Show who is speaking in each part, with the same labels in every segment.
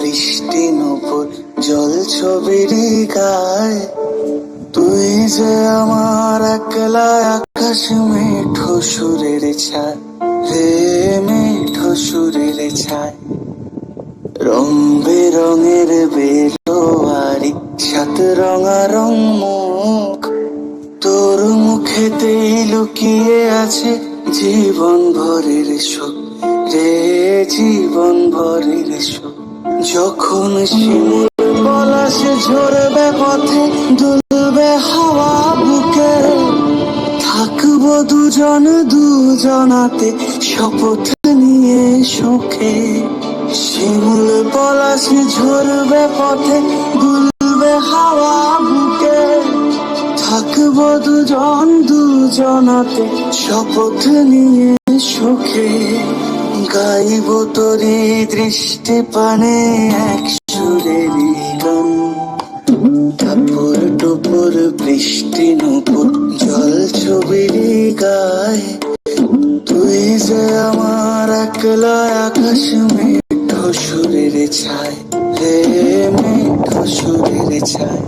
Speaker 1: বৃষ্টি নূপুর জল ছবির গায়। তুই যে আমার একলা আকাশ মেঠো সুরের ছায়, হে মেঠো সুরের ছায়। রং বেরঙের বেলোয়ারি সাত রঙারং মুখ, তোর মুখেতেই লুকিয়ে আছে জীবন ভরের সুখ রে, জীবন ভরের সুখ। যখন শিমুল পলাশ ঝরবে পথে, দুলবে হাওয়া বুকে, থাকবো দুজন দুজনাতে শপথ নিয়ে সুখে। শিমুল পলাশ ঝরবে পথে, দুলবে হাওয়া বুকে, থাকবো দুজন দুজনাতে শপথ নিয়ে সুখে। গাইব তোরি দৃষ্টি পানে এক সুরেরই গান, টাপুর টুপুর বৃষ্টি নূপুর জল ছবির গায়। তুই যে আমার একলা আকাশ মেঠো সুরের ছায়, হে মেঠো সুরের ছায়।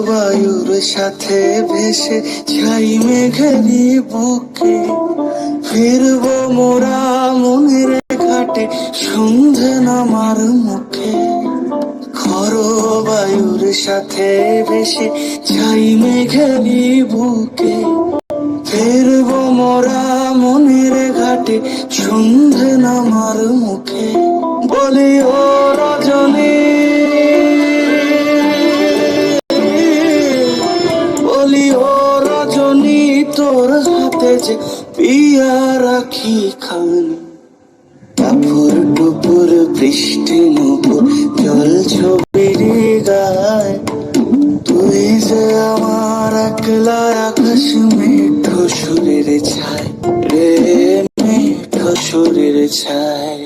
Speaker 1: বায়ুর সাথে ভেসে ছাই মেঘেরই বুকে, ফিরবো মোরা মনের ঘাটে সন্ধে নামার মুখে। খরো বায়ুর সাথে ভেসে ছাই মেঘেরই বুকে, ফিরবো মোরা মনের ঘাটে সন্ধে নামার মুখে। বলি ও রজনী, তোর হাতে যে পিয়া রাখি খানি, টাপুর টুপুর বৃষ্টি নূপুর জল ছবির গায়। তুই যে আমার একলা আকাশ মেঠো সুরের ছায়, রে মেঠো সুরের ছায়।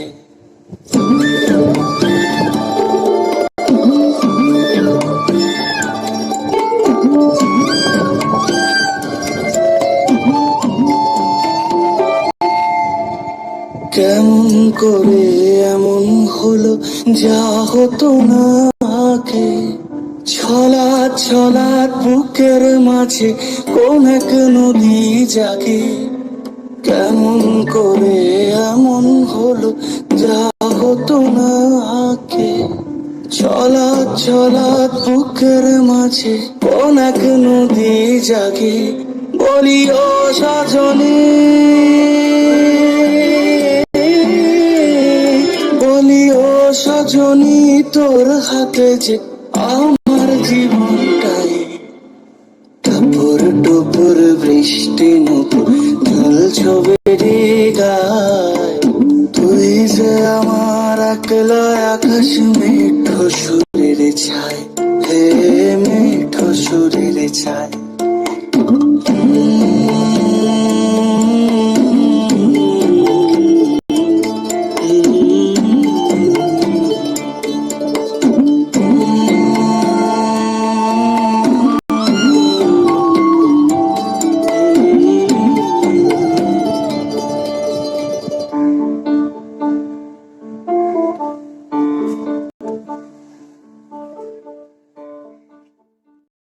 Speaker 1: কেমন করে এমন হলো যা হতো না আগে, ছলাৎ ছলাৎ বুকের মাঝে কোন এক নদী জাগে। কেমন করে এমন হলো যা হতো না আগে, ছলাৎ ছলাৎ বুকের মাঝে কোন এক নদী জাগে। বলি ও সজনী, সজনী তোর হাতে যে আমার জীবনটাই, টাপুর টুপুর বৃষ্টি নূপুর জল ছবির গায়। তুই যে আমার একলা আকাশ মেঠো সুরের ছায়, হে মেঠো সুরের ছায়।